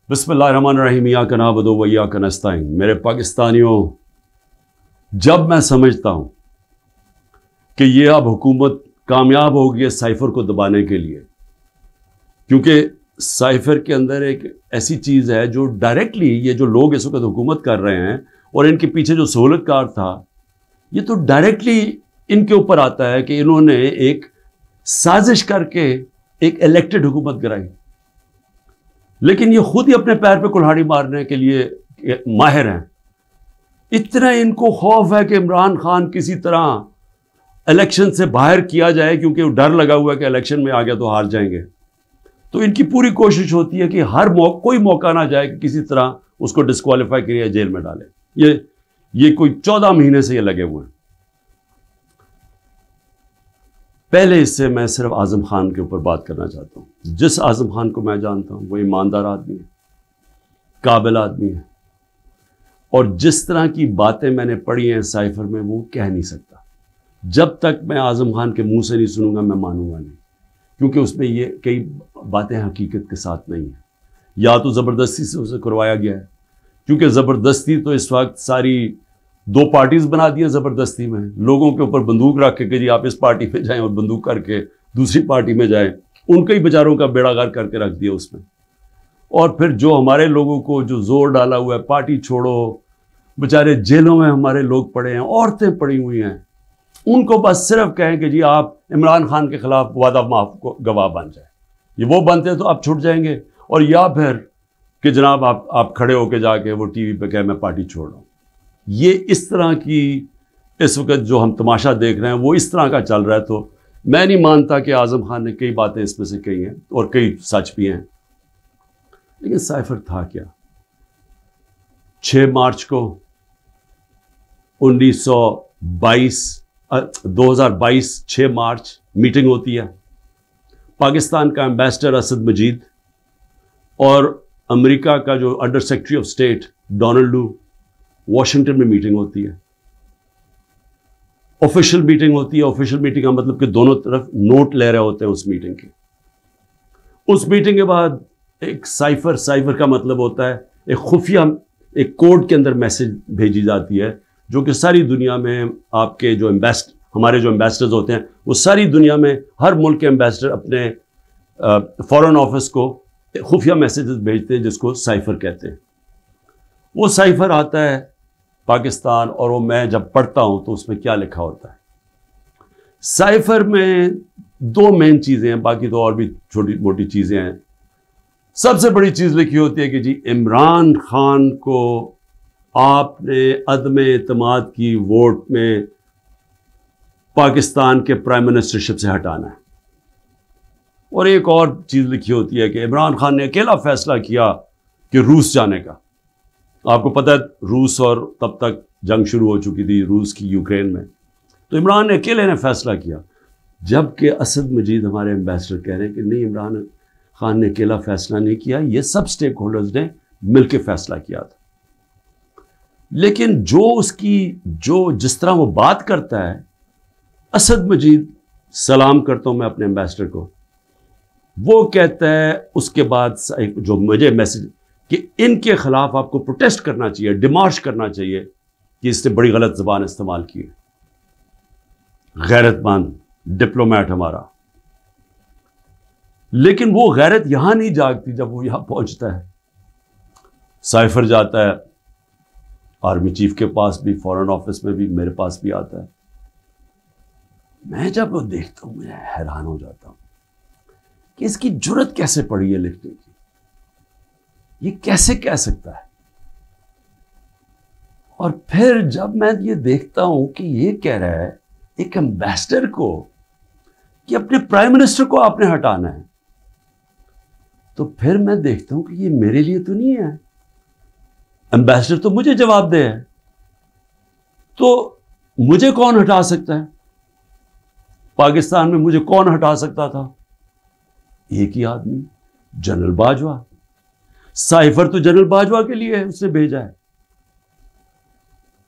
بسم اللہ الرحمن الرحیم ایاک نعبد و ایاک نستعین۔ میرے پاکستانیوں، جب میں سمجھتا ہوں کہ یہ اب حکومت کامیاب ہوگی ہے سائفر کو دبانے کے لیے، کیونکہ سائفر کے اندر ایک ایسی چیز ہے جو ڈائریکٹلی یہ جو لوگ اس وقت حکومت کر رہے ہیں اور ان کے پیچھے جو سہولت کار تھا، یہ تو ڈائریکٹلی ان کے اوپر آتا ہے کہ انہوں نے ایک سازش کر کے ایک الیکٹڈ حکومت کرائی، لیکن یہ خود ہی اپنے پیر پہ کلہاڑی مارنے کے لیے ماہر ہیں۔ اتنا ان کو خوف ہے کہ عمران خان کسی طرح الیکشن سے باہر کیا جائے، کیونکہ ڈر لگا ہوا ہے کہ الیکشن میں آ گیا تو ہار جائیں گے، تو ان کی پوری کوشش ہوتی ہے کہ ہر کوئی موقع نہ جائے کہ کسی طرح اس کو ڈسکوالیفائی کریے، جیل میں ڈالے۔ یہ کوئی 14 مہینے سے یہ لگے ہوئے ہیں۔ پہلے اس سے میں صرف اعظم خان کے اوپر بات کرنا چاہتا ہوں۔ جس اعظم خان کو میں جانتا ہوں وہ ایماندار آدمی ہے، قابل آدمی ہے، اور جس طرح کی باتیں میں نے پڑھی ہیں سائفر میں وہ کہہ نہیں سکتا۔ جب تک میں اعظم خان کے منہ سے نہیں سنوں گا میں مانوں گا نہیں، کیونکہ اس میں یہ کئی باتیں حقیقت کے ساتھ نہیں ہیں۔ یا تو زبردستی سے اسے کروایا گیا ہے، کیونکہ زبردستی تو اس وقت ساری 2 پارٹیز بنا دی ہیں زبردستی میں، لوگوں کے اوپر بندوق رکھ کے کہ جی آپ اس پارٹی پہ جائیں اور بندوق کر کے دوسری پارٹی میں جائیں، ان کے ہی بیچاروں کا بیڑا غرق کر کے رکھ دیا اس میں۔ اور پھر جو ہمارے لوگوں کو جو زور ڈالا ہوا ہے پارٹی چھوڑو، بیچارے جیلوں میں ہمارے لوگ پڑے ہیں، عورتیں پڑی ہوئی ہیں، ان کو بس صرف کہیں کہ جی آپ عمران خان کے خلاف وعدہ معاف گواہ بن جائیں، یہ وہ بنتے تو آپ چھوٹ جائیں گے، اور یا پھر کہ جناب آپ کھڑے ہو کے جا کے وہ ٹی وی پہ کہیں میں پارٹی چھوڑ رہا ہوں۔ یہ اس طرح کی اس وقت جو ہم تماشا دیکھ رہے ہیں وہ اس طرح کا چل رہا ہے، تو میں نہیں مانتا کہ اعظم خان نے کئی باتیں اس میں سے کہی ہیں اور کئی سچ بھی ہیں، لیکن سائفر تھا کیا؟ 6 مارچ کو 2022 6 مارچ میٹنگ ہوتی ہے، پاکستان کا ایمبیسڈر اسد مجید اور امریکہ کا جو under secretary of state Donald Lu, Washington میں میٹنگ ہوتی ہے، آفیشیل میٹنگ ہوتی ہے۔ آفیشیل میٹنگ کا مطلب کہ دونوں طرف نوٹ لے رہے ہوتے ہیں اس میٹنگ کے۔ اس میٹنگ کے بعد ایک سائفر کا مطلب ہوتا ہے ایک خفیہ ایک کوڈ کے اندر میسج بھیجی جاتی ہے، جو کہ ساری دنیا میں آپ کے جو ہمارے جو ایمبیسڈرز ہوتے ہیں وہ ساری دنیا میں ہر ملک کے ایمبیسڈر اپنے فارن آفس کو خفیہ میسیجز بھیجتے ہیں، جس کو سائفر کہتے ہیں۔ وہ سائفر آتا ہے پاکستان، اور وہ میں جب پڑھتا ہوں تو اس میں کیا لکھا ہوتا ہے؟ سائفر میں 2 مین چیزیں ہیں، باقی تو اور بھی چھوٹی موٹی چیزیں ہیں۔ سب سے بڑی چیز لکھی ہوتی ہے کہ جی عمران خان کو آپ نے عدم اعتماد کی ووٹ میں پاکستان کے پرائم منسٹرشپ سے ہٹانا ہے، اور ایک اور چیز لکھی ہوتی ہے کہ عمران خان نے اکیلا فیصلہ کیا کہ روس جانے کا۔ آپ کو پتہ ہے روس اور تب تک جنگ شروع ہو چکی تھی روس کی یوکرین میں، تو عمران نے اکیلے نے فیصلہ کیا، جبکہ اسد مجید ہمارے ایمبیسڈر کہہ رہے ہیں کہ نہیں، عمران خان نے اکیلا فیصلہ نہیں کیا، یہ سب سٹیک ہولڈرز نے مل کے فیصلہ کیا تھا۔ لیکن جس طرح وہ بات کرتا ہے، اسد مجید، سلام کرتا ہوں میں اپنے ایمبیسڈر کو، وہ کہتا ہے اس کے بعد جو مجھے میسج کہ ان کے خلاف آپ کو پروٹیسٹ کرنا چاہیے، ڈیمارش کرنا چاہیے کہ اس نے بڑی غلط زبان استعمال کی ہے، غیرت مند ڈپلومیٹ ہمارا۔ لیکن وہ غیرت یہاں نہیں جاگتی جب وہ یہاں پہنچتا ہے۔ سائفر جاتا ہے آرمی چیف کے پاس بھی، فارن آفس میں بھی، میرے پاس بھی آتا ہے۔ میں جب وہ دیکھتا ہوں میں حیران ہو جاتا ہوں کہ اس کی جرت کیسے پڑی ہے لکھنے کی، یہ کیسے کہہ سکتا ہے؟ اور پھر جب میں یہ دیکھتا ہوں کہ یہ کہہ رہا ہے ایک ایمبیسڈر کو کہ اپنے پرائم منسٹر کو آپ نے ہٹانا ہے، تو پھر میں دیکھتا ہوں کہ یہ میرے لیے تو نہیں ہے، ایمبیسڈر تو مجھے جواب دے ہے، تو مجھے کون ہٹا سکتا ہے؟ پاکستان میں مجھے کون ہٹا سکتا تھا؟ ایک ہی آدمی، جنرل باجوہ۔ سائفر تو جنرل باجوہ کے لیے اس نے بھیجا ہے۔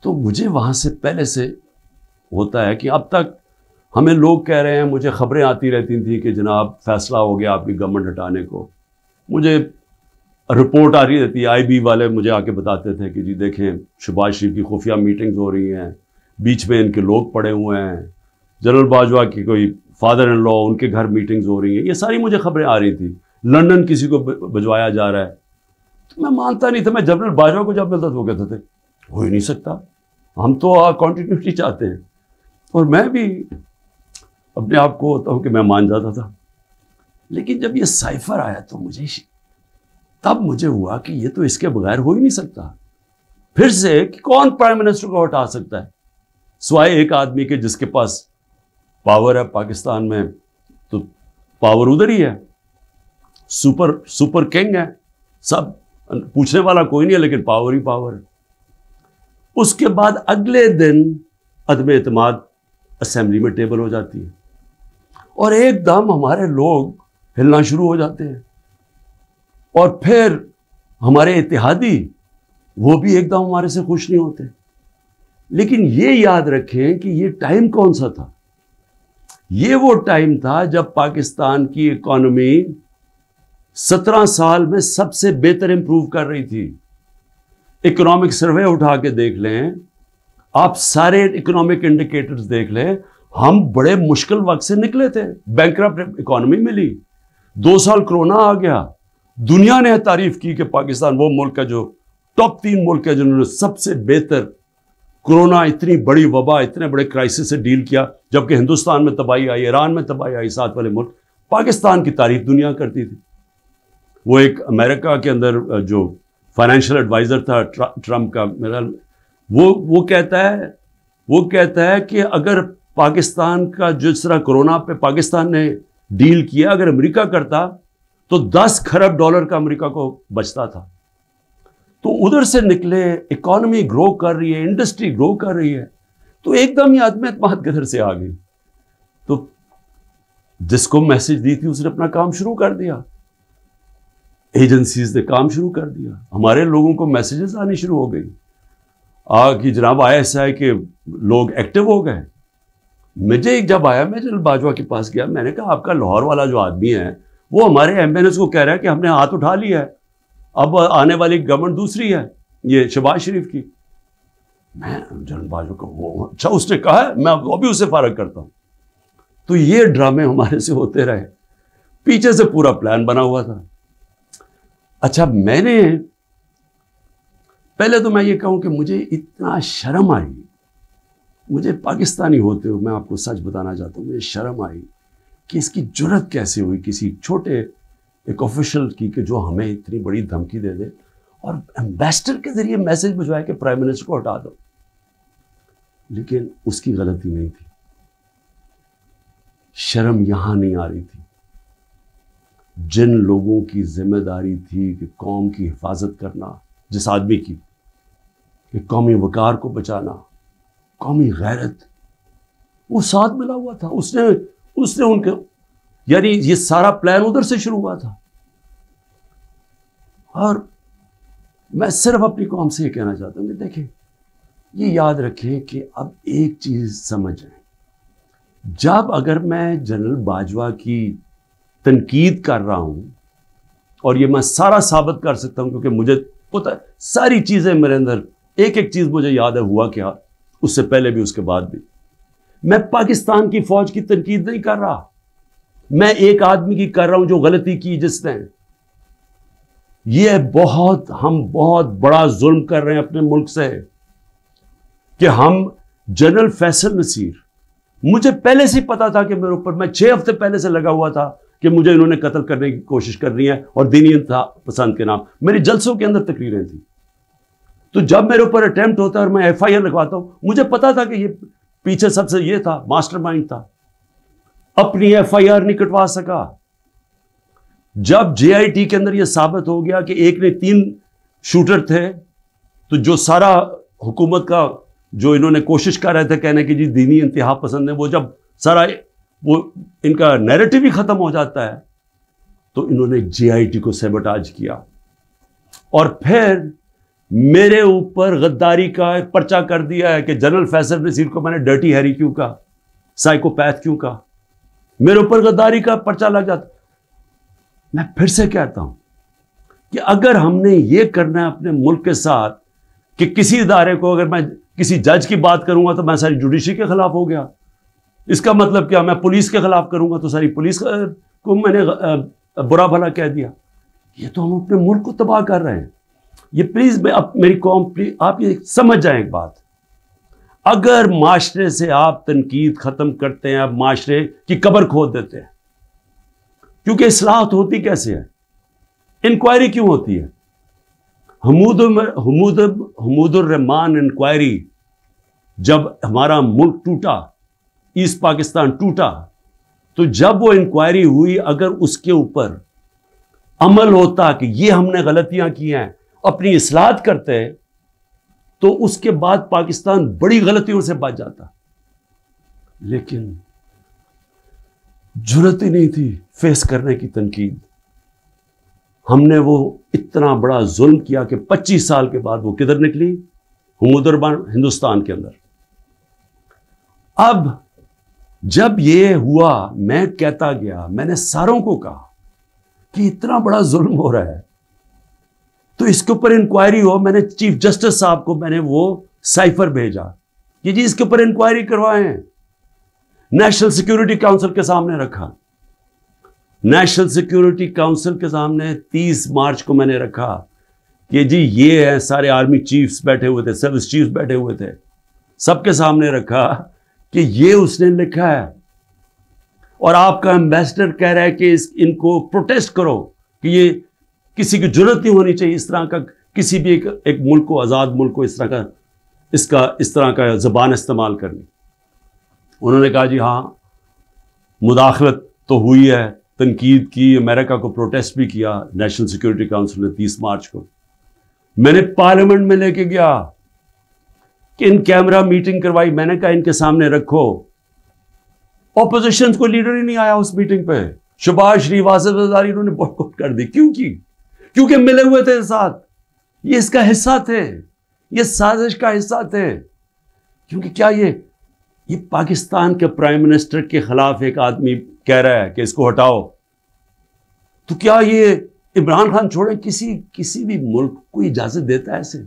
تو مجھے وہاں سے پہلے سے ہوتا ہے کہ اب تک ہمیں لوگ کہہ رہے ہیں، مجھے خبریں آتی رہتی تھیں کہ جناب فیصلہ ہو گیا آپ کی گورنمنٹ ہٹانے کو، مجھے رپورٹ آ رہی رہتی ہے، آئی بی والے مجھے آ کے بتاتے تھے کہ جی دیکھیں شہباز شریف کی خفیہ میٹنگز ہو رہی ہیں، بیچ میں ان کے لوگ پڑے ہوئے ہیں، جنرل باجوہ کی کوئی فادر ان لا ان کے گھر میٹنگز ہو رہی ہیں، یہ ساری مجھے خبریں آ رہی تھیں، لندن کسی کو بھجوایا جا رہا ہے. تو میں مانتا نہیں تھا. میں جنرل باجوہ کو جب ملتا تو وہ کہتے تھے ہو ہی نہیں سکتا، ہم تو کنٹینیوٹی چاہتے ہیں. اور میں بھی اپنے آپ کو ہوتا ہوں کہ میں مان جاتا تھا. لیکن جب یہ سائفر آیا تو تب مجھے ہوا کہ یہ تو اس کے بغیر ہو ہی نہیں سکتا. پھر سے کہ کون پرائم منسٹر کو ہٹا سکتا ہے سوائے ایک آدمی کے جس کے پاس پاور ہے پاکستان میں. تو پاور ادھر ہی ہے، سپر کنگ ہے، سب پوچھنے والا کوئی نہیں ہے، لیکن پاور ہی پاور ہے. اس کے بعد اگلے دن عدم اعتماد اسمبلی میں ٹیبل ہو جاتی ہے اور ایک دم ہمارے لوگ ہلنا شروع ہو جاتے ہیں. اور پھر ہمارے اتحادی وہ بھی ایک دم ہمارے سے خوش نہیں ہوتے. لیکن یہ یاد رکھیں کہ یہ ٹائم کون سا تھا؟ یہ وہ ٹائم تھا جب پاکستان کی اکانومی 17 سال میں سب سے بہتر امپروو کر رہی تھی. اکنامک سروے اٹھا کے دیکھ لیں آپ، سارے اکنامک انڈیکیٹرز دیکھ لیں، ہم بڑے مشکل وقت سے نکلے تھے. بینکرپٹ اکانومی ملی، 2 سال کرونا آ گیا. دنیا نے تعریف کی کہ پاکستان وہ ملک ہے جو ٹاپ 3 ملک ہے جنہوں نے سب سے بہتر کرونا، اتنی بڑی وبا، اتنے بڑے کرائسس سے ڈیل کیا. جبکہ ہندوستان میں تباہی آئی، ایران میں تباہی آئی، ساتھ والے ملک. پاکستان کی تعریف دنیا کرتی تھی. وہ ایک امریکہ کے اندر جو فائنینشیل ایڈوائزر تھا ٹرمپ کا، میرا وہ کہتا ہے کہ اگر پاکستان کا جس طرح کرونا پہ پاکستان نے ڈیل کیا، اگر امریکہ کرتا تو $10 کھرب کا امریکہ کو بچتا تھا. تو ادھر سے نکلے، اکانومی گرو کر رہی ہے، انڈسٹری گرو کر رہی ہے. تو ایک دم یہ عدم اعتماد کدھر سے آ گئی؟ تو جس کو میسج دی تھی اس نے اپنا کام شروع کر دیا، ایجنسیز نے کام شروع کر دیا، ہمارے لوگوں کو میسیجز آنی شروع ہو گئی کہ جناب ISI کے لوگ ایکٹیو ہو گئے. مجھے جب آیا، میں جنرل باجوہ کے پاس گیا، میں نے کہا آپ کا لاہور والا جو آدمی ہے وہ ہمارے ایمبینس کو کہہ رہا ہے کہ ہم نے ہاتھ اٹھا لیا ہے، اب آنے والی گورنمنٹ دوسری ہے، یہ شہباز شریف کی. میں جنرل باجوہ کو اچھا اس نے کہا ہے، میں وہ بھی اسے فارغ کرتا ہوں. تو یہ ڈرامے ہمارے سے ہوتے رہے، پیچھے سے پورا پلان بنا ہوا تھا. اچھا میں نے پہلے تو میں یہ کہوں کہ مجھے اتنا شرم آئی، مجھے پاکستانی ہوتے ہوئے میں آپ کو سچ بتانا چاہتا ہوں، مجھے شرم آئی کہ اس کی جرت کیسے ہوئی کسی چھوٹے ایک آفیشل کی کہ جو ہمیں اتنی بڑی دھمکی دے دے اور ایمبیسڈر کے ذریعے میسج بھجوائے کہ پرائم منسٹر کو ہٹا دو. لیکن اس کی غلطی نہیں تھی، شرم یہاں نہیں آ رہی تھی. جن لوگوں کی ذمہ داری تھی کہ قوم کی حفاظت کرنا، جس آدمی کی کہ قومی وقار کو بچانا، قومی غیرت، وہ ساتھ ملا ہوا تھا. اس نے ان کے، یعنی یہ سارا پلان ادھر سے شروع ہوا تھا. اور میں صرف اپنی قوم سے یہ کہنا چاہتا ہوں کہ دیکھیں، یہ یاد رکھیں کہ اب ایک چیز سمجھیں، جب اگر میں جنرل باجوہ کی تنقید کر رہا ہوں، اور یہ میں سارا ثابت کر سکتا ہوں کیونکہ مجھے پتہ ہے ساری چیزیں میرے اندر، ایک ایک چیز مجھے یاد ہے ہوا کیا اس سے پہلے بھی اس کے بعد بھی. میں پاکستان کی فوج کی تنقید نہیں کر رہا، میں ایک آدمی کی کر رہا ہوں جو غلطی کی جس نے. یہ ہم بہت بڑا ظلم کر رہے ہیں اپنے ملک سے کہ ہم جنرل فیصل نصیر، مجھے پہلے سے پتا تھا کہ میرے اوپر، میں 6 ہفتے پہلے سے لگا ہوا تھا کہ مجھے انہوں نے قتل کرنے کی کوشش کر رہی ہے اور دینی انتہا پسند کے نام. میری جلسوں کے اندر تقریریں تھیں. تو جب میرے اوپر اٹیمپٹ ہوتا ہے اور میں FIR لگواتا ہوں، مجھے پتا تھا کہ یہ پیچھے سب سے یہ تھا، ماسٹر مائنڈ تھا. اپنی FIR نہیں کٹوا سکا. جب JIT کے اندر یہ ثابت ہو گیا کہ ایک نے 3 شوٹر تھے، تو جو سارا حکومت کا جو انہوں نے کوشش کر رہے تھے کہنے کی جی دینی انتہا پسند ہے، وہ جب سارا وہ ان کا نیریٹو ہی ختم ہو جاتا ہے، تو انہوں نے JIT کو سیبوٹاج کیا. اور پھر میرے اوپر غداری کا پرچہ کر دیا ہے کہ جنرل فیصل نصیر کو میں نے ڈرٹی ہیری کیوں کہا، سائیکوپیتھ کیوں کہا، میرے اوپر غداری کا پرچہ لگ جاتا. میں پھر سے کہتا ہوں کہ اگر ہم نے یہ کرنا ہے اپنے ملک کے ساتھ کہ کسی ادارے کو اگر میں کسی جج کی بات کروں گا تو میں ساری جوڈیشری کے خلاف ہو گیا، اس کا مطلب کیا؟ میں پولیس کے خلاف کروں گا تو ساری پولیس کو میں نے برا بھلا کہہ دیا. یہ تو ہم اپنے ملک کو تباہ کر رہے ہیں. یہ پلیز میری قوم، آپ یہ سمجھ جائیں ایک بات، اگر معاشرے سے آپ تنقید ختم کرتے ہیں، آپ معاشرے کی قبر کھود دیتے ہیں. کیونکہ اصلاحات ہوتی کیسے ہے؟ انکوائری کیوں ہوتی ہے؟ حمود الرحمان انکوائری، جب ہمارا ملک ٹوٹا، ایسٹ پاکستان ٹوٹا، تو جب وہ انکوائری ہوئی، اگر اس کے اوپر عمل ہوتا کہ یہ ہم نے غلطیاں کی ہیں، اپنی اصلاحات کرتے، تو اس کے بعد پاکستان بڑی غلطیوں سے بچ جاتا. لیکن جرأت ہی نہیں تھی فیس کرنے کی تنقید. ہم نے وہ اتنا بڑا ظلم کیا کہ 25 سال کے بعد وہ کدھر نکلی؟ حمود الرحمان ہندوستان کے اندر. اب جب یہ ہوا، میں کہتا گیا، میں نے ساروں کو کہا کہ اتنا بڑا ظلم ہو رہا ہے تو اس کے اوپر انکوائری ہو. میں نے چیف جسٹس صاحب کو میں نے وہ سائفر بھیجا کہ جی اس کے اوپر انکوائری کروائیں. نیشنل سیکیورٹی کاؤنسل کے سامنے رکھا. نیشنل سیکیورٹی کاؤنسل کے سامنے 30 مارچ کو میں نے رکھا کہ جی یہ ہے، سارے آرمی چیفز بیٹھے ہوئے تھے، سروس چیفز بیٹھے ہوئے تھے، سب کے سامنے رکھا کہ یہ اس نے لکھا ہے اور آپ کا ایمبیسڈر کہہ رہا ہے کہ ان کو پروٹیسٹ کرو کہ یہ کسی کی جرأت نہیں ہونی چاہیے اس طرح کا، کسی بھی ایک ملک کو، آزاد ملک کو اس طرح کا زبان استعمال کرنی. انہوں نے کہا جی ہاں مداخلت تو ہوئی ہے، تنقید کی، امریکہ کو پروٹیسٹ بھی کیا نیشنل سیکیورٹی کاؤنسل نے 30 مارچ کو. میں نے پارلیمنٹ میں لے کے گیا کہ ان کیمرہ میٹنگ کروائی. میں نے کہا ان کے سامنے رکھو. اپوزیشن کو لیڈر ہی نہیں آیا اس میٹنگ پہ. شہباز شریف، آصف زرداری، انہوں نے بائیکاٹ کر دی. کیوں کی؟ کیونکہ ملے ہوئے تھے ساتھ، یہ اس کا حصہ تھے، یہ سازش کا حصہ تھے. کیونکہ کیا یہ پاکستان کے پرائم منسٹر کے خلاف ایک آدمی کہہ رہا ہے کہ اس کو ہٹاؤ، تو کیا یہ عمران خان چھوڑیں؟ کسی بھی ملک کو اجازت دیتا ہے ایسے؟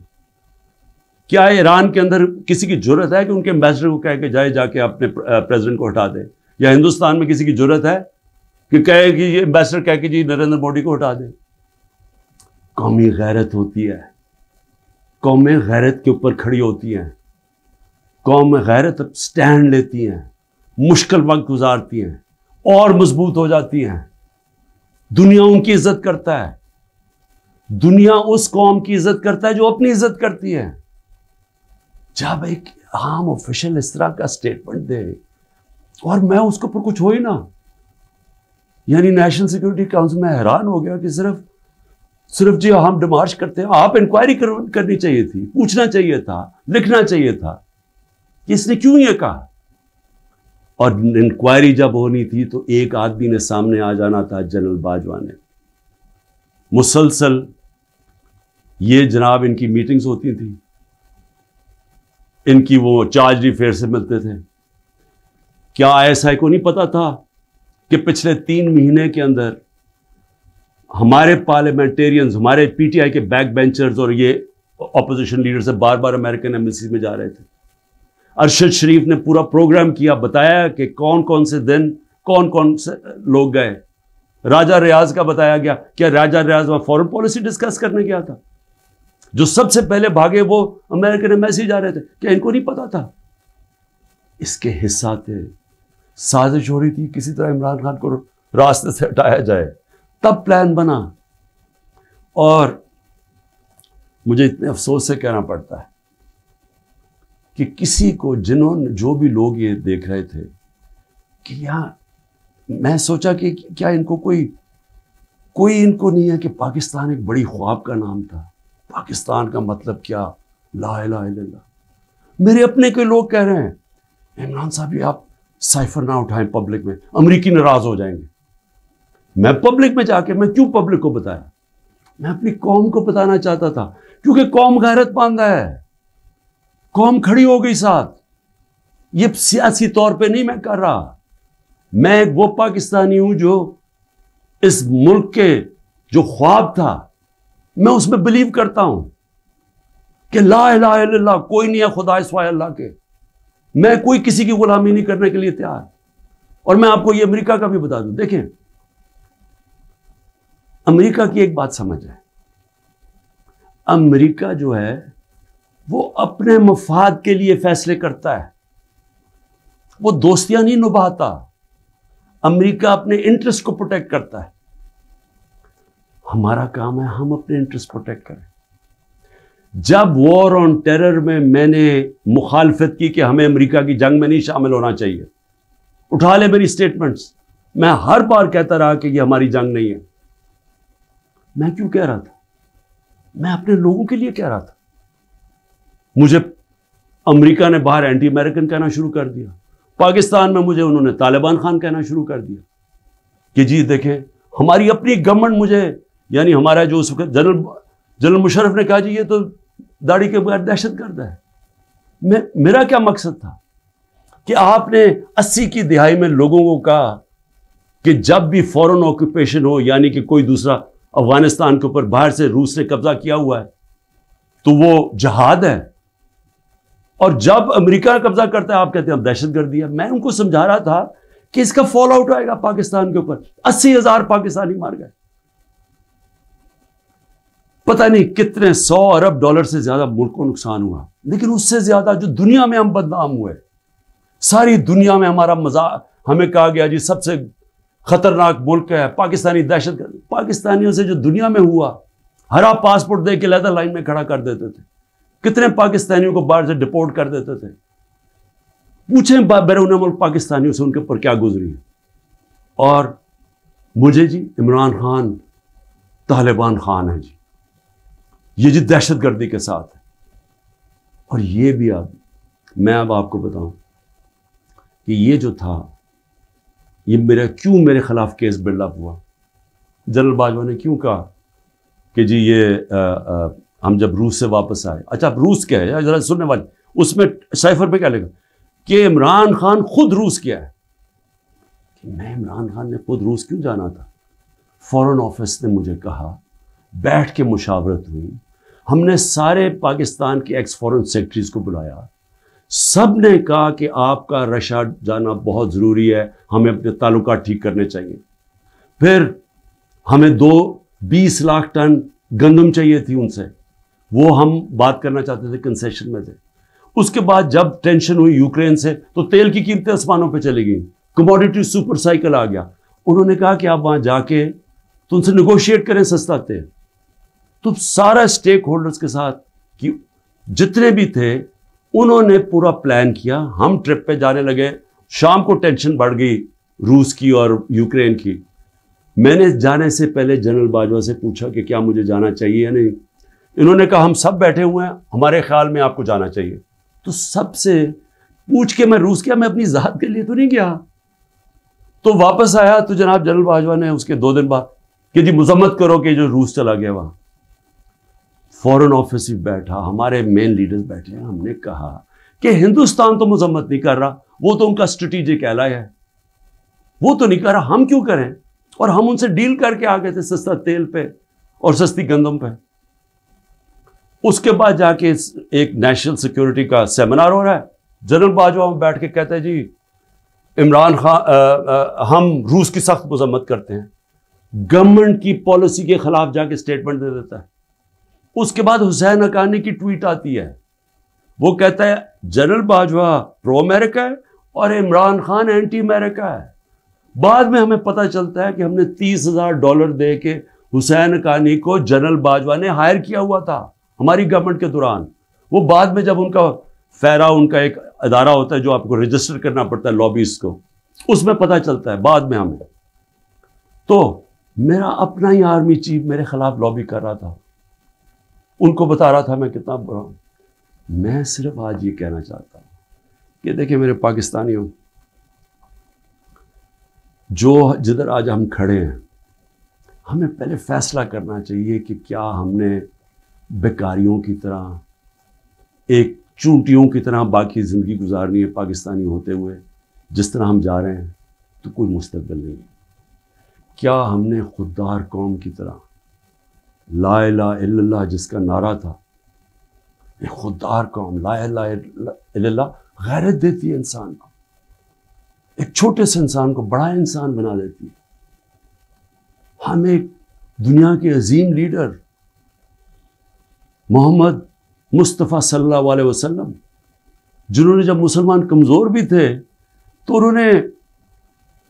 کیا ایران کے اندر کسی کی جرأت ہے کہ ان کے ایمبیسڈر کو کہہ کے جا کے اپنے پریزیڈنٹ کو ہٹا دے؟ یا ہندوستان میں کسی کی جرأت ہے کہ کہے کہ یہ ایمبیسڈر کہہ کے جی نریندر مودی کو ہٹا دے؟ قومی غیرت ہوتی ہے، قومیں غیرت کے اوپر کھڑی ہوتی ہیں، قوم غیرت سٹینڈ لیتی ہیں، مشکل وقت گزارتی ہیں اور مضبوط ہو جاتی ہیں. دنیا ان کی عزت کرتا ہے، دنیا اس قوم کی عزت کرتا ہے جو اپنی عزت کرتی ہے. جب ایک عام آفیشل اس طرح کا سٹیٹمنٹ دے اور میں اس کے اوپر کچھ ہو ہی نہ، یعنی نیشنل سیکیورٹی کاؤنسل میں حیران ہو گیا کہ صرف جی ہم ڈیمارش کرتے ہیں. آپ انکوائری کرنی چاہیے تھی، پوچھنا چاہیے تھا، لکھنا چاہیے تھا کہ اس نے کیوں یہ کہا. اور انکوائری جب ہونی تھی تو ایک آدمی نے سامنے آ جانا تھا، جنرل باجوہ نے. مسلسل یہ جناب ان کی میٹنگز ہوتی تھیں، ان کی وہ چارج افیئر سے ملتے تھے. کیا ISI کو نہیں پتا تھا کہ پچھلے 3 مہینے کے اندر ہمارے پارلیمنٹیرینز، ہمارے PTI کے بیک بینچرز اور یہ اپوزیشن لیڈر سے بار بار امریکن ایمبیسی میں جا رہے تھے. ارشد شریف نے پورا پروگرام کیا، بتایا کہ کون سے دن کون سے لوگ گئے. راجہ ریاض کا بتایا گیا. کیا راجہ ریاض وہاں فورن پالیسی ڈسکس کرنے گیا تھا؟ جو سب سے پہلے بھاگے وہ امریکن ایمبیسی جا رہے تھے. کیا ان کو نہیں پتا تھا؟ اس کے حصہ تھے. سازش ہو رہی تھی کسی طرح عمران خان کو راستے سے ہٹایا جائے، تب پلان بنا. اور مجھے اتنے افسوس سے کہنا پڑتا ہے کہ کسی کو جو بھی لوگ یہ دیکھ رہے تھے کہ یہاں، میں سوچا کہ کیا ان کو کوئی ان کو نہیں ہے کہ پاکستان ایک بڑی خواب کا نام تھا. پاکستان کا مطلب کیا؟ لا الہ الا اللہ. میرے اپنے کے لوگ کہہ رہے ہیں عمران صاحب یہ آپ سائفر نہ اٹھائیں پبلک میں، امریکی ناراض ہو جائیں گے. میں پبلک میں جا کے میں کیوں پبلک کو بتایا؟ میں اپنی قوم کو بتانا چاہتا تھا، کیونکہ قوم غیرت ماندہ ہے، قوم کھڑی ہو گئی ساتھ. یہ سیاسی طور پہ نہیں میں کر رہا، میں ایک وہ پاکستانی ہوں جو اس ملک کے جو خواب تھا میں اس میں بلیو کرتا ہوں کہ لا الہ الا اللہ، کوئی نہیں ہے خدا سوائے اللہ کے، میں کوئی کسی کی غلامی نہیں کرنے کے لیے تیار۔ اور میں آپ کو یہ امریکہ کا بھی بتا دوں، دیکھیں امریکہ کی ایک بات سمجھ ہے، امریکہ جو ہے وہ اپنے مفاد کے لیے فیصلے کرتا ہے، وہ دوستیاں نہیں نبھاتا، امریکہ اپنے انٹرسٹ کو پروٹیکٹ کرتا ہے۔ ہمارا کام ہے ہم اپنے انٹرسٹ پروٹیکٹ کریں۔ جب وار آن ٹیرر میں نے مخالفت کی کہ ہمیں امریکہ کی جنگ میں نہیں شامل ہونا چاہیے، اٹھا لے میری سٹیٹمنٹس، میں ہر بار کہتا رہا کہ یہ ہماری جنگ نہیں ہے۔ میں کیوں کہہ رہا تھا؟ میں اپنے لوگوں کے لیے کہہ رہا تھا۔ مجھے امریکہ نے باہر اینٹی امریکن کہنا شروع کر دیا، پاکستان میں مجھے انہوں نے طالبان خان کہنا شروع کر دیا کہ جی دیکھیں ہماری اپنی گورنمنٹ مجھے، یعنی ہمارا جو اس وقت جنرل مشرف نے کہا جی یہ تو داڑھی کے بغیر دہشت گرد ہے۔ میرا کیا مقصد تھا کہ آپ نے 80 کی دہائی میں لوگوں کو کہا کہ جب بھی فورن آکوپیشن ہو، یعنی کہ کوئی دوسرا افغانستان کے اوپر باہر سے روس نے قبضہ کیا ہوا ہے تو وہ جہاد ہے، اور جب امریکہ قبضہ کرتا ہے آپ کہتے ہیں اب دہشت گردی ہے۔ میں ان کو سمجھا رہا تھا کہ اس کا فال آؤٹ آئے گا پاکستان کے اوپر، 80,000 پاکستانی مار گئے، پتہ نہیں کتنے 100 ارب ڈالر سے زیادہ ملک کو نقصان ہوا، لیکن اس سے زیادہ جو دنیا میں ہم بدنام ہوئے، ساری دنیا میں ہمارا مذاق، ہمیں کہا گیا جی سب سے خطرناک ملک ہے پاکستانی دہشت گرد۔ پاکستانیوں سے جو دنیا میں ہوا، ہرا پاسپورٹ دے کے لیدر لائن میں کھڑا کر دیتے تھے، کتنے پاکستانیوں کو باہر سے ڈپورٹ کر دیتے تھے۔ پوچھیں بیرون ملک پاکستانیوں سے ان کے اوپر کیا گزری ہے۔ اور مجھے جی عمران خان طالبان خان ہے جی، یہ جی دہشت گردی کے ساتھ ہے۔ اور یہ بھی میں اب آپ کو بتاؤں کہ یہ جو تھا یہ میرے خلاف کیس بلڈ اپ ہوا۔ جنرل باجوہ نے کیوں کہا کہ جی یہ ہم جب روس سے واپس آئے، اچھا اب روس کیا ہے ذرا سننے والے، اس میں سائفر پہ کیا لکھا کہ عمران خان خود روس کیا ہے۔ میں عمران خان نے خود روس کیوں جانا تھا؟ فورن آفس نے مجھے کہا، بیٹھ کے مشاورت ہوئی، ہم نے سارے پاکستان کے ایکس فورن سیکرٹریز کو بلایا، سب نے کہا کہ آپ کا رشیا جانا بہت ضروری ہے، ہمیں اپنے تعلقات ٹھیک کرنے چاہیے۔ پھر ہمیں 20 لاکھ ٹن گندم چاہیے تھی ان سے، وہ ہم بات کرنا چاہتے تھے، کنسیشن میں تھے۔ اس کے بعد جب ٹینشن ہوئی یوکرین سے تو تیل کی قیمتیں آسمانوں پہ چلی گئیں، کموڈیٹی سپر سائیکل آ گیا۔ انہوں نے کہا کہ آپ وہاں جا کے تو ان سے نیگوشیٹ کریں سستا تیل۔ تو سارا سٹیک ہولڈرز کے ساتھ کہ جتنے بھی تھے انہوں نے پورا پلان کیا، ہم ٹرپ پہ جانے لگے۔ شام کو ٹینشن بڑھ گئی روس کی اور یوکرین کی۔ میں نے جانے سے پہلے جنرل باجوہ سے پوچھا کہ کیا مجھے جانا چاہیے یا نہیں۔ انہوں نے کہا ہم سب بیٹھے ہوئے ہیں، ہمارے خیال میں آپ کو جانا چاہیے۔ تو سب سے پوچھ کے میں روس گیا، میں اپنی ذات کے لیے تو نہیں گیا۔ تو واپس آیا تو جناب جنرل باجوہ نے اس کے 2 دن بعد کہ جی مذمت کرو کہ جو روس چلا گیا وہاں۔ فورن آفس ہی بیٹھا، ہمارے مین لیڈرز بیٹھے ہیں، ہم نے کہا کہ ہندوستان تو مذمت نہیں کر رہا، وہ تو ان کا اسٹریٹجک ایلائی ہے، وہ تو نہیں کر رہا، ہم کیوں کریں؟ اور ہم ان سے ڈیل کر کے آ گئے تھے سستا تیل پہ اور سستی گندم پہ۔ اس کے بعد جا کے ایک نیشنل سیکیورٹی کا سیمینار ہو رہا ہے، جنرل باجوہ بیٹھ کے کہتے ہیں جی عمران خان ہم روس کی سخت مذمت کرتے ہیں، گورنمنٹ کی پالیسی کے خلاف جا کے اسٹیٹمنٹ دے دیتا ہے۔ اس کے بعد حسین حقانی کی ٹویٹ آتی ہے، وہ کہتا ہے جنرل باجوہ پرو امریکہ ہے اور عمران خان اینٹی امریکہ ہے۔ بعد میں ہمیں پتہ چلتا ہے کہ ہم نے $30,000 دے کے حسین حقانی کو جنرل باجوہ نے ہائر کیا ہوا تھا ہماری گورنمنٹ کے دوران۔ وہ بعد میں جب ان کا فیرا، ان کا ایک ادارہ ہوتا ہے جو آپ کو رجسٹر کرنا پڑتا ہے لابیز کو، اس میں پتہ چلتا ہے بعد میں ہمیں۔ تو میرا اپنا ہی آرمی چیف میرے خلاف لابی کر رہا تھا، ان کو بتا رہا تھا میں کتنا برا ہوں۔ میں صرف آج یہ کہنا چاہتا ہوں کہ دیکھیں میرے پاکستانیوں، جو جدھر آج ہم کھڑے ہیں، ہمیں پہلے فیصلہ کرنا چاہیے کہ کیا ہم نے بیکاریوں کی طرح، ایک چونٹیوں کی طرح باقی زندگی گزارنی ہے پاکستانی ہوتے ہوئے، جس طرح ہم جا رہے ہیں تو کوئی مستقبل نہیں ہے۔ کیا ہم نے خوددار قوم کی طرح لا الہ الا اللہ جس کا نعرہ تھا، ایک خوددار قوم، لا الہ الا اللہ غیرت دیتی ہے انسان کو، ایک چھوٹے سے انسان کو بڑا انسان بنا دیتی ہے۔ ہم ایک دنیا کے عظیم لیڈر محمد مصطفیٰ صلی اللہ علیہ وسلم، جنہوں نے جب مسلمان کمزور بھی تھے تو انہوں نے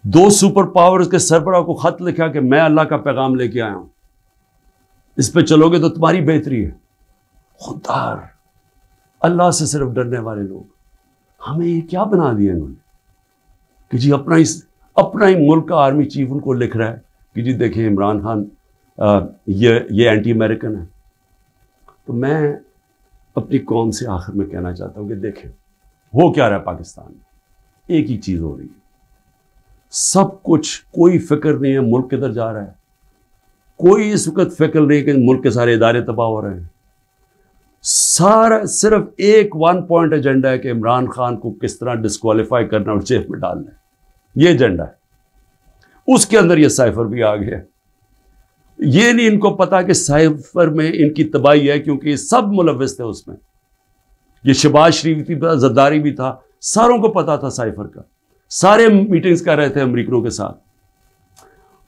2 سپر پاورز کے سربراہ کو خط لکھا کہ میں اللہ کا پیغام لے کے آیا ہوں، اس پہ چلو گے تو تمہاری بہتری ہے۔ خوددار، اللہ سے صرف ڈرنے والے لوگ، ہمیں یہ کیا بنا دیا انہوں نے کہ جی اپنا ہی ملک کا آرمی چیف ان کو لکھ رہا ہے کہ جی دیکھیں عمران خان یہ اینٹی امریکن ہے۔ تو میں اپنی قوم سے آخر میں کہنا چاہتا ہوں کہ دیکھیں ہو کیا رہا ہے پاکستان میں، ایک ہی چیز ہو رہی ہے، سب کچھ، کوئی فکر نہیں ہے ملک کدھر جا رہا ہے، کوئی اس وقت فکر نہیں کہ ملک کے سارے ادارے تباہ ہو رہے ہیں، سارا صرف ایک 1 پوائنٹ ایجنڈا ہے کہ عمران خان کو کس طرح ڈسکوالیفائی کرنا اور جیل میں ڈالنا ہے، یہ ایجنڈا ہے۔ اس کے اندر یہ سائفر بھی آ گیا ہے۔ یہ نہیں ان کو پتا کہ سائفر میں ان کی تباہی ہے، کیونکہ یہ سب ملوث تھے اس میں، یہ شہباز شریف بھی تھا، زرداری بھی تھا، ساروں کو پتا تھا سائفر کا، سارے میٹنگز کر رہے تھے امریکنوں کے ساتھ۔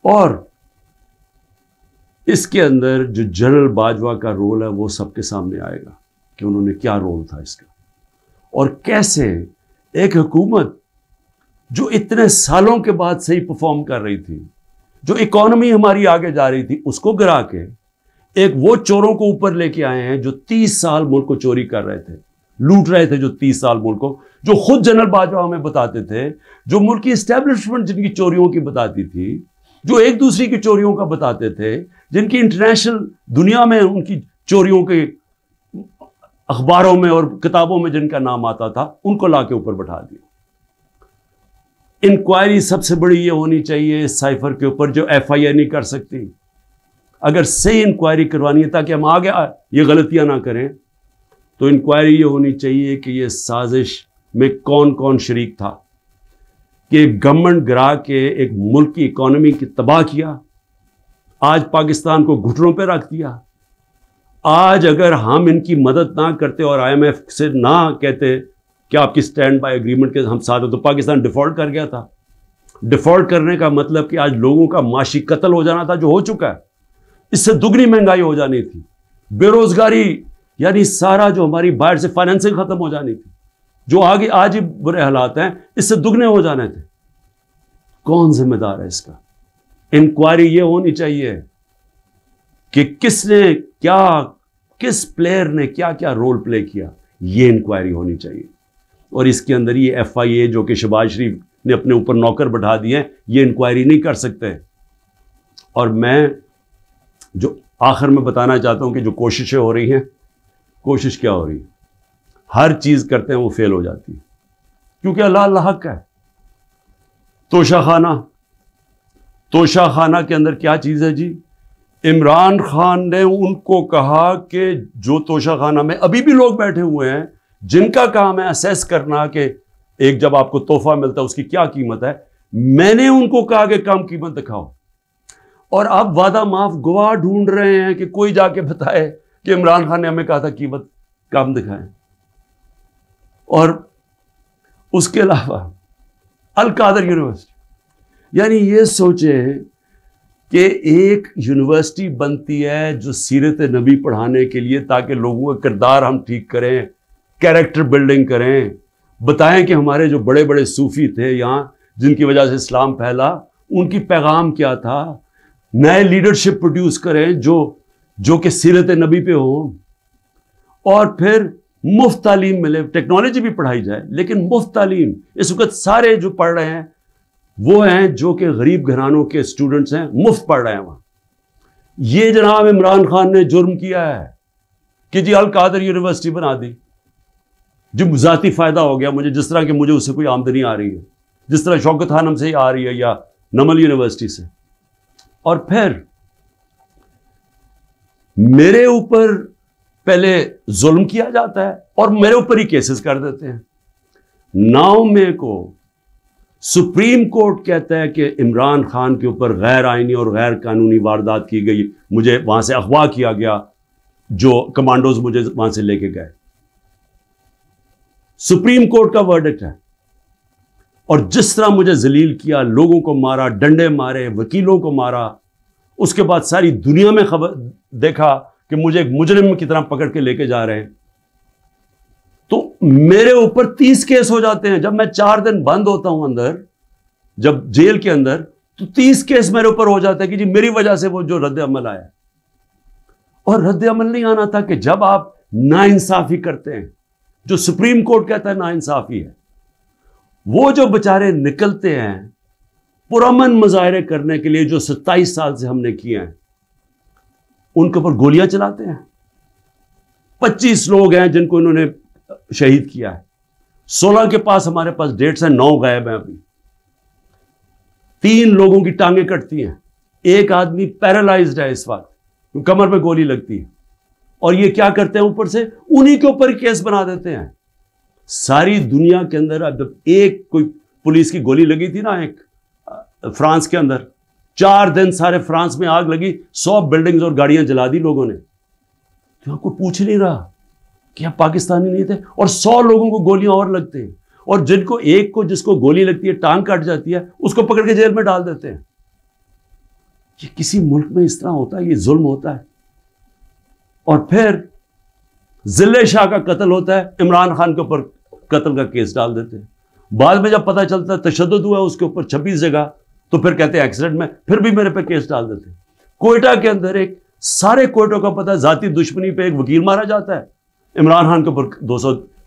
اور اس کے اندر جو جنرل باجوہ کا رول ہے وہ سب کے سامنے آئے گا کہ انہوں نے کیا رول تھا اس کا، اور کیسے ایک حکومت جو اتنے سالوں کے بعد صحیح پرفارم کر رہی تھی، جو اکانومی ہماری آگے جا رہی تھی، اس کو گرا کے ایک وہ چوروں کو اوپر لے کے آئے ہیں جو 30 سال ملک کو چوری کر رہے تھے، لوٹ رہے تھے، جو 30 سال ملک کو، جو خود جنرل باجوہ ہمیں بتاتے تھے، جو ملک کی اسٹیبلشمنٹ جن کی چوریوں کی بتاتی تھی، جو ایک دوسری کی چوریوں کا بتاتے تھے، جن کی انٹرنیشنل دنیا میں ان کی چوریوں کے اخباروں میں اور کتابوں میں جن کا نام آتا تھا، ان کو لا کے اوپر بٹھا دیا۔ انکوائری سب سے بڑی یہ ہونی چاہیے اس سائفر کے اوپر، جو ایف آئی اے نہیں کر سکتی۔ اگر صحیح انکوائری کروانی ہے تاکہ ہم آگے یہ غلطیاں نہ کریں، تو انکوائری یہ ہونی چاہیے کہ یہ سازش میں کون کون شریک تھا کہ گورنمنٹ گرا کے ایک ملک کی اکانومی کی تباہ کیا، آج پاکستان کو گھٹنوں پہ رکھ دیا۔ آج اگر ہم ان کی مدد نہ کرتے اور آئی ایم ایف سے نہ کہتے کہ آپ کی سٹینڈ بائی ایگریمنٹ کے ہم ساتھ ہیں، تو پاکستان ڈیفالٹ کر گیا تھا۔ ڈیفالٹ کرنے کا مطلب کہ آج لوگوں کا معاشی قتل ہو جانا تھا، جو ہو چکا ہے، اس سے دگنی مہنگائی ہو جانی تھی، بے روزگاری یعنی سارا جو ہماری باہر سے فائنینسنگ ختم ہو جانی تھی، جو آگے آج ہی برے حالات ہیں، اس سے دگنے ہو جانے تھے۔ کون ذمہ دار ہے اس کا؟ انکوائری یہ ہونی چاہیے کہ کس نے کیا، کس پلیئر نے کیا کیا رول پلے کیا، یہ انکوائری ہونی چاہیے۔ اور اس کے اندر یہ ایف آئی اے جو کہ شہباز شریف نے اپنے اوپر نوکر بٹھا دیے ہیں، یہ انکوائری نہیں کر سکتے۔ اور میں جو آخر میں بتانا چاہتا ہوں کہ جو کوششیں ہو رہی ہیں، کوشش کیا ہو رہی ہے؟ ہر چیز کرتے ہیں وہ فیل ہو جاتی ہے، کیونکہ اللہ حق ہے۔ توشہ خانہ کے اندر کیا چیز ہے جی؟ عمران خان نے ان کو کہا کہ جو توشہ خانہ میں ابھی بھی لوگ بیٹھے ہوئے ہیں جن کا کام ہے اسیس کرنا کہ ایک جب آپ کو تحفہ ملتا ہے اس کی کیا قیمت ہے، میں نے ان کو کہا کہ کم قیمت دکھاؤ، اور آپ وعدہ معاف گواہ ڈھونڈ رہے ہیں کہ کوئی جا کے بتائے کہ عمران خان نے ہمیں کہا تھا قیمت کم دکھائیں۔ اور اس کے علاوہ القادر یونیورسٹی، یعنی یہ سوچیں کہ ایک یونیورسٹی بنتی ہے جو سیرت نبی پڑھانے کے لیے، تاکہ لوگوں کا کردار ہم ٹھیک کریں، کیریکٹر بلڈنگ کریں، بتائیں کہ ہمارے جو بڑے بڑے صوفی تھے یہاں جن کی وجہ سے اسلام پھیلا، ان کی پیغام کیا تھا، نئے لیڈرشپ پروڈیوس کریں جو کہ سیرت نبی پہ ہوں، اور پھر مفت تعلیم ملے، ٹیکنالوجی بھی پڑھائی جائے لیکن مفت تعلیم۔ اس وقت سارے جو پڑھ رہے ہیں وہ ہیں جو کہ غریب گھرانوں کے اسٹوڈنٹس ہیں، مفت پڑھ رہے ہیں وہاں۔ یہ جناب عمران خان نے جرم کیا ہے کہ جی القادر یونیورسٹی بنا دی، جو ذاتی فائدہ ہو گیا مجھے، جس طرح کہ مجھے اس سے کوئی آمدنی آ رہی ہے، جس طرح شوکت خانم سے ہی آ رہی ہے یا نمل یونیورسٹی سے۔ اور پھر میرے اوپر پہلے ظلم کیا جاتا ہے اور میرے اوپر ہی کیسز کر دیتے ہیں۔ 9 مئی کو سپریم کورٹ کہتا ہے کہ عمران خان کے اوپر غیر آئینی اور غیر قانونی واردات کی گئی، مجھے وہاں سے اغوا کیا گیا، جو کمانڈوز مجھے وہاں سے لے کے گئے. سپریم کورٹ کا ورڈکٹ ہے. اور جس طرح مجھے ذلیل کیا، لوگوں کو مارا، ڈنڈے مارے، وکیلوں کو مارا، اس کے بعد ساری دنیا میں خبر دیکھا کہ مجھے ایک مجرم کی طرح پکڑ کے لے کے جا رہے ہیں. تو میرے اوپر 30 کیس ہو جاتے ہیں. جب میں 4 دن بند ہوتا ہوں اندر، جب جیل کے اندر، تو 30 کیس میرے اوپر ہو جاتے ہیں کہ جی میری وجہ سے وہ جو رد عمل آیا. اور رد عمل نہیں آنا تھا کہ جب آپ ناانصافی کرتے ہیں، جو سپریم کورٹ کہتا ہے ناانصافی ہے، وہ جو بچارے نکلتے ہیں پرامن مظاہرے کرنے کے لیے، جو 27 سال سے ہم نے کیے ہیں، ان کے اوپر گولیاں چلاتے ہیں. 25 لوگ ہیں جن کو انہوں نے شہید کیا ہے. 16 کے پاس ہمارے پاس ڈیٹس ہیں، 9 غائب ہیں ابھی. 3 لوگوں کی ٹانگیں کٹتی ہیں. ایک آدمی پیرالائزڈ ہے اس وقت، کمر میں گولی لگتی ہے. اور یہ کیا کرتے ہیں، اوپر سے انہی کے اوپر کیس بنا دیتے ہیں. ساری دنیا کے اندر اب جب ایک کوئی پولیس کی گولی لگی تھی نا، ایک فرانس کے اندر، 4 دن سارے فرانس میں آگ لگی، 100 بلڈنگز اور گاڑیاں جلا دی لوگوں نے. تو یہاں کوئی پوچھ نہیں رہا کہ آپ پاکستانی نہیں تھے. اور 100 لوگوں کو گولیاں اور لگتے ہیں، اور جن کو ایک کو جس کو گولی لگتی ہے، ٹانگ کٹ جاتی ہے، اس کو پکڑ کے جیل میں ڈال دیتے ہیں. یہ کسی ملک میں اس طرح ہوتا ہے؟ یہ ظلم ہوتا ہے. اور پھر ضلع شاہ کا قتل ہوتا ہے، عمران خان کے اوپر قتل کا کیس ڈال دیتے ہیں. بعد میں جب پتہ چلتا ہے تشدد ہوا اس کے اوپر 26 جگہ، تو پھر کہتے ہیں ایکسیڈنٹ میں، پھر بھی میرے پہ کیس ڈال دیتے ہیں. کوئٹہ کے اندر ایک سارے کوئٹوں کا پتہ ہے، ذاتی دشمنی پہ ایک وکیل مارا جاتا ہے، عمران خان کے اوپر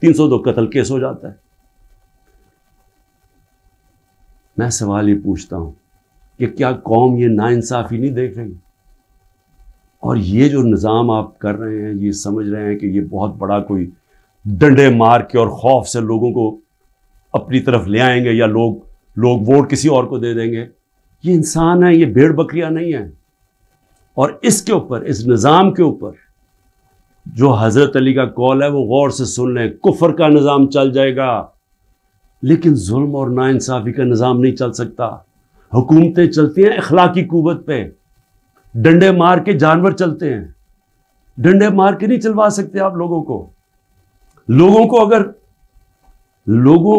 302 قتل کیس ہو جاتا ہے. میں سوال یہ پوچھتا ہوں کہ کیا قوم یہ ناانصافی نہیں دیکھ رہی؟ اور یہ جو نظام آپ کر رہے ہیں، یہ سمجھ رہے ہیں کہ یہ بہت بڑا کوئی ڈنڈے مار کے اور خوف سے لوگوں کو اپنی طرف لے آئیں گے، یا لوگ ووٹ کسی اور کو دے دیں گے. یہ انسان ہے، یہ بھیڑ بکریاں نہیں ہیں. اور اس کے اوپر، اس نظام کے اوپر جو حضرت علی کا قول ہے وہ غور سے سن لیں. کفر کا نظام چل جائے گا، لیکن ظلم اور ناانصافی کا نظام نہیں چل سکتا. حکومتیں چلتی ہیں اخلاقی قوت پہ. ڈنڈے مار کے جانور چلتے ہیں، ڈنڈے مار کے نہیں چلوا سکتے آپ لوگوں کو. لوگوں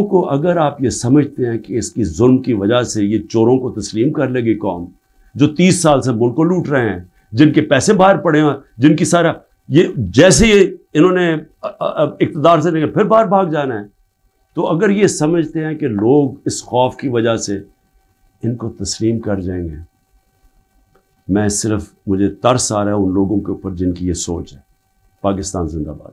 کو اگر آپ یہ سمجھتے ہیں کہ اس کی ظلم کی وجہ سے یہ چوروں کو تسلیم کر لے گی قوم، جو 30 سال سے ملک کو لوٹ رہے ہیں، جن کے پیسے باہر پڑے ہیں، جن کی سارا یہ جیسے انہوں نے اقتدار سے لے کے پھر باہر بھاگ جانا ہے، تو اگر یہ سمجھتے ہیں کہ لوگ اس خوف کی وجہ سے ان کو تسلیم کر جائیں گے، مجھے ترس آ رہا ہے ان لوگوں کے اوپر جن کی یہ سوچ ہے. پاکستان زندہ باد.